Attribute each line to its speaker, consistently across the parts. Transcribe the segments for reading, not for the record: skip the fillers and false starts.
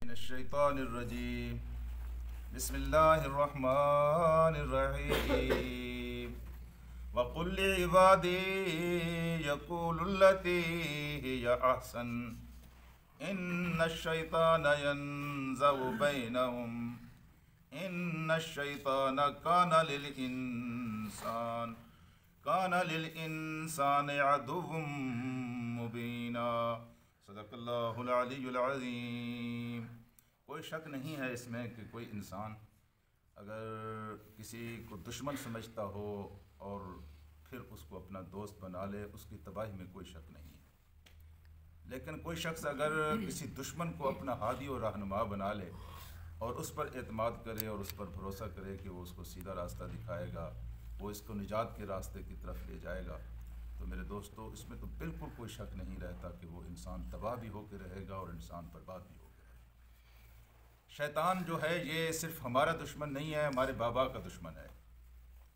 Speaker 1: मिनश्शैतानिर्रजीम बिस्मिल्लाहिर्रहमानिर्रहीम वक़ुल लिइबादी यक़ूलुल्लती हिय अहसन इन्नश्शैतान यंज़गु बैनहुम इन्नश्शैतान कान लिल इंसान अदुव्वुम मुबीना। सदक़ल्लाहुल अलीयुल अज़ीम। कोई शक नहीं है इसमें कि कोई इंसान अगर किसी को दुश्मन समझता हो और फिर उसको अपना दोस्त बना ले, उसकी तबाही में कोई शक नहीं है। लेकिन कोई शख्स अगर किसी दुश्मन को अपना हादी और रहनुमा बना ले और उस पर एतमाद करे और उस पर भरोसा करे कि वो उसको सीधा रास्ता दिखाएगा, वो इसको निजात के रास्ते की तरफ ले जाएगा, तो मेरे दोस्तों इसमें तो बिल्कुल कोई शक नहीं रहता कि वो इंसान तबाह भी होकर रहेगा और इंसान बर्बाद भी होकर रहेगा। शैतान जो है ये सिर्फ हमारा दुश्मन नहीं है, हमारे बाबा का दुश्मन है,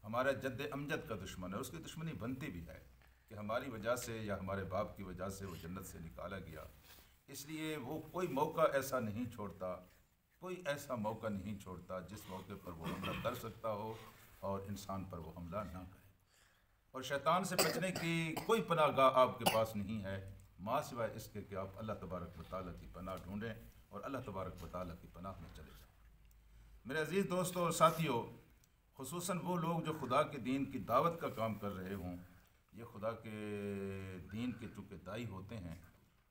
Speaker 1: हमारा जद्द अमजद का दुश्मन है। उसकी दुश्मनी बनती भी है कि हमारी वजह से या हमारे बाप की वजह से वो जन्नत से निकाला गया, इसलिए वो कोई मौका ऐसा नहीं छोड़ता, कोई ऐसा मौका नहीं छोड़ता जिस मौके पर वो हमला कर सकता हो और इंसान पर वो हमला ना करे। और शैतान से बचने की कोई पनाहगाह आपके पास नहीं है माँ सिवाय इसके कि आप अल्लाह तबारक व तआला की पनाह ढूँढें और अल्लाह तबारक व तआला की पनाह में चले जाएं। मेरे अज़ीज़ दोस्तों और साथियों, खुसूसन वो लोग जो खुदा के दीन की दावत का काम कर रहे हों, ये खुदा के दीन के चूँकि दाई होते हैं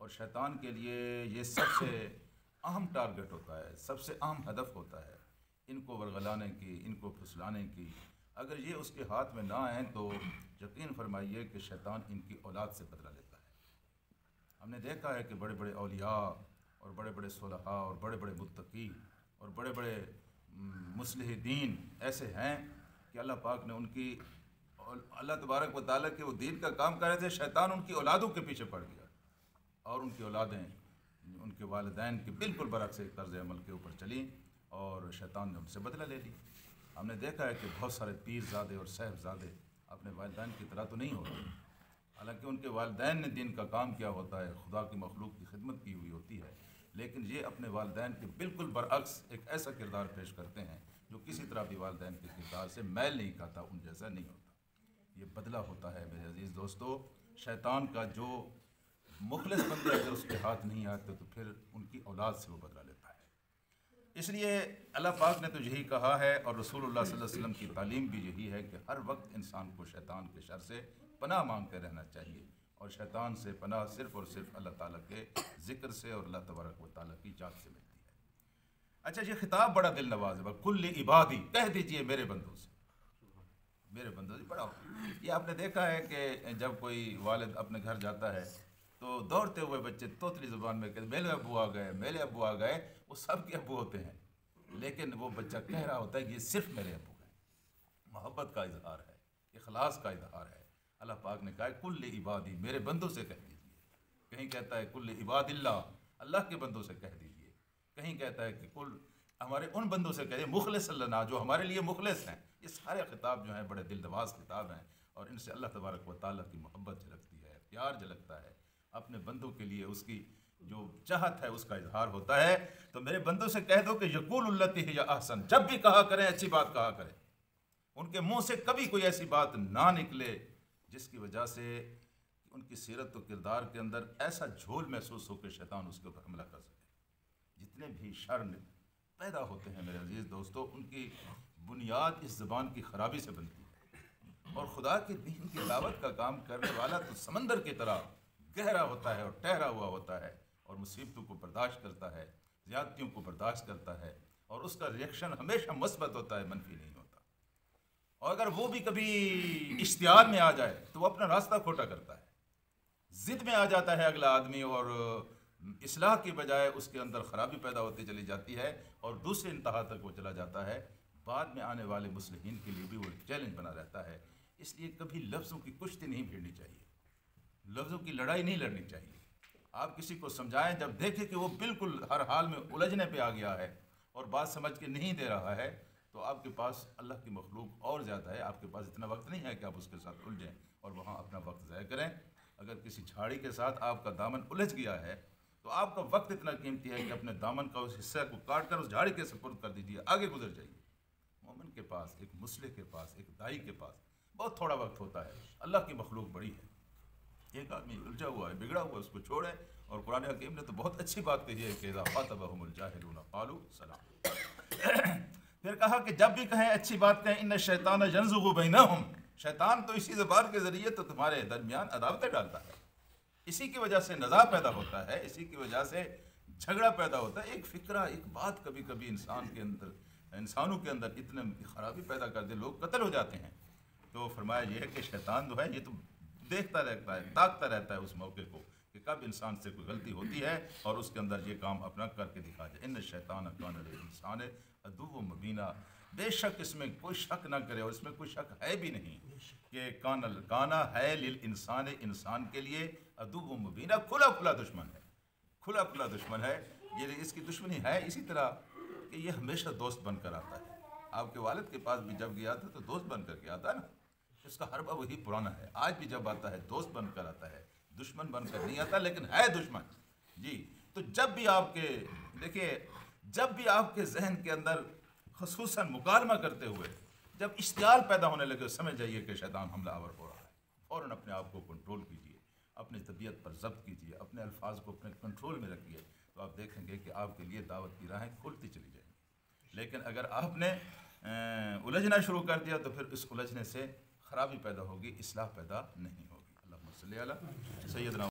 Speaker 1: और शैतान के लिए ये सबसे अहम टारगेट होता है, सबसे अहम हदफ होता है इनको वरगलाने की, इनको फुसलाने की। अगर ये उसके हाथ में ना आएँ तो यकीन फरमाइए कि शैतान इनकी औलाद से बदला लेता है। हमने देखा है कि बड़े बड़े औलिया और बड़े बड़े सुलहा और बड़े बड़े मुत्तकी और बड़े बड़े मुस्लिह दीन ऐसे हैं कि अल्लाह पाक ने उनकी, अल्लाह तबारक व तआला के वो दीन का काम कर रहे थे, शैतान उनकी औलादों के पीछे पड़ गया और उनकी औलादें उनके वालिदैन के बिल्कुल बरक्स एक तर्ज अमल के ऊपर चली और शैतान ने उनसे बदला ले लिया। हमने देखा है कि बहुत सारे पीरज़ादे और साहबज़ादे अपने वालिदैन की तरह तो नहीं होते, हालांकि उनके वालिदैन ने दीन का काम किया होता है, खुदा की मखलूक की खिदमत की हुई होती है, लेकिन ये अपने वालिदैन के बिल्कुल बरअक्स एक ऐसा किरदार पेश करते हैं जो किसी तरह भी वालिदैन के किरदार से मैल नहीं खाता, उन जैसा नहीं होता। ये बदला होता है मेरे अजीज़ दोस्तों। शैतान का जो मुखलिस बंदे अगर उसके हाथ नहीं आते तो फिर उनकी औलाद से वो बदला लेता है। इसलिए अल्लाह पाक ने तो यही कहा है और रसूलुल्लाह सल्लल्लाहु अलैहि वसल्लम की तालीम भी यही है कि हर वक्त इंसान को शैतान के शर से पनाह मांगते रहना चाहिए और शैतान से पनाह सिर्फ़ और सिर्फ अल्लाह ताला के ज़िक्र से और अल्लाह तबारक व तआला की जात से मिलती है। अच्छा, ये खिताब बड़ा दिल नवाज़ है, कुल्ल इबादी, कह दीजिए मेरे बंदों से, मेरे बंदों से बड़ा हो। ये आपने देखा है कि जब कोई वालिद अपने घर जाता है तो दौड़ते हुए बच्चे तोतली ज़ुबान में कहते मेरे अब्बू आ गए, मेरे अब्बू आ गए। वो सब के अब्बू होते हैं, लेकिन वो बच्चा कह रहा होता है कि ये सिर्फ मेरे अब्बू हैं। मोहब्बत का इजहार है, इखलास का इजहार है। अल्लाह पाक ने कहा है कुल्ल इबादी, मेरे बंदों से कह दीजिए। कहीं कहता है कुल्ल इबादिल्लाह, अल्लाह के बंदों से कह दीजिए। कहीं कहता है कि कुल हमारे उन बंदों से कहिए मुखलिस लना, जो हमारे लिए मुखलिस हैं। ये सारे खिताब जो हैं बड़े दिलनवाज खिताब हैं और इनसे अल्लाह तबारक व तआला की मोहब्बत झलकती है, प्यार झलकता है, अपने बंदों के लिए उसकी जो चाहत है उसका इजहार होता है। तो मेरे बंदों से कह दो कि यक़ूलुल्लती हिय अहसन, जब भी कहा करें अच्छी बात कहा करें, उनके मुंह से कभी कोई ऐसी बात ना निकले जिसकी वजह से उनकी सीरत और किरदार के अंदर ऐसा झोल महसूस हो कि शैतान उसके ऊपर हमला कर सके। जितने भी शर पैदा होते हैं मेरे अजीज़ दोस्तों, उनकी बुनियाद इस ज़बान की ख़राबी से बनती है। और खुदा के दीन की दावत का काम करने वाला तो समंदर की तरह गहरा होता है और ठहरा हुआ होता है और मुसीबतों को बर्दाश्त करता है, ज़्यादतियों को बर्दाश्त करता है और उसका रिएक्शन हमेशा मुस्बत होता है, मनफी नहीं होता। और अगर वो भी कभी इश्तिहार में आ जाए तो वो अपना रास्ता खोटा करता है, ज़िद में आ जाता है अगला आदमी और इस्लाह की बजाय उसके अंदर ख़राबी पैदा होती चली जाती है और दूसरे इंतहा तक वो चला जाता है। बाद में आने वाले मुस्लिमीन के लिए भी वो एक चैलेंज बना रहता है। इसलिए कभी लफ्ज़ों की कुश्ती नहीं भिड़नी चाहिए, लफ्ज़ों की लड़ाई नहीं लड़नी चाहिए। आप किसी को समझाएं, जब देखें कि वो बिल्कुल हर हाल में उलझने पे आ गया है और बात समझ के नहीं दे रहा है, तो आपके पास अल्लाह की मखलूक और ज़्यादा है, आपके पास इतना वक्त नहीं है कि आप उसके साथ उलझें और वहाँ अपना वक्त ज़ाया करें। अगर किसी झाड़ी के साथ आपका दामन उलझ गया है तो आपका वक्त इतना कीमती है कि अपने दामन का उस हिस्से को काट कर उस झाड़ी के सुपुर्द कर दीजिए, आगे गुजर जाइए। मोमिन के पास, एक मुस्लिह के पास, एक दाई के पास बहुत थोड़ा वक्त होता है। अल्लाह की मखलूक बड़ी है। एक आदमी उलझा हुआ है, बिगड़ा हुआ है, उसको छोड़े। और कुरान हकीम ने तो बहुत अच्छी बात कही है कि इज़ा ख़ातबहुमुल जाहिलून क़ालू सलाम। फिर कहा कि जब भी कहें अच्छी बात कहें, इन्न शैतान यंज़ुगु बैनहुम, शैतान तो इसी ज़बान के ज़रिए तो तुम्हारे दरमियान अदावतें डालता है, इसी की वजह से नज़ा पैदा होता है, इसी की वजह से झगड़ा पैदा होता है। एक फ़िक्रा, एक बात कभी कभी इंसानों के अंदर इतने खराबी पैदा कर दे, लोग कत्ल हो जाते हैं। तो फरमाया यह है कि शैतान जो है ये तो देखता रहता है, ताकता रहता है उस मौके को कि कब इंसान से कोई गलती होती है और उसके अंदर ये काम अपना करके दिखा जाए। इन्न शैतान कान लिल-इंसान अदुव्वुम मुबीना, बेशक इसमें कोई शक ना करे और इसमें कोई शक है भी नहीं कि काना है लिल इंसान, इंसान के लिए अदुव्वुम मुबीना, खुला खुला दुश्मन है, खुला खुला दुश्मन है। ये इसकी दुश्मनी है इसी तरह कि ये हमेशा दोस्त बनकर आता है। आपके वालिद के पास भी जब गया था तो दोस्त बनकर के आता है ना, इसका हरबा वही पुराना है। आज भी जब आता है दोस्त बनकर आता है, दुश्मन बनकर नहीं आता, लेकिन है दुश्मन जी। तो जब भी आपके देखिए, जब भी आपके जहन के अंदर खुसूसन मुकालमा करते हुए जब इश्तियाल पैदा होने लगे, समझ जाइए कि शैतान हमलावर हो रहा है। फ़ौरन अपने आप को कंट्रोल कीजिए, अपनी तबीयत पर जब्त कीजिए, अपने अल्फाज को अपने कंट्रोल में रखिए, तो आप देखेंगे कि आपके लिए दावत की राहें खुलती चली जाएंगी। लेकिन अगर आपने उलझना शुरू कर दिया तो फिर इस उलझने से खराबी पैदा होगी, इस्लाह पैदा नहीं होगी। अल्लाहुम्मा सल्ली अला सय्यदना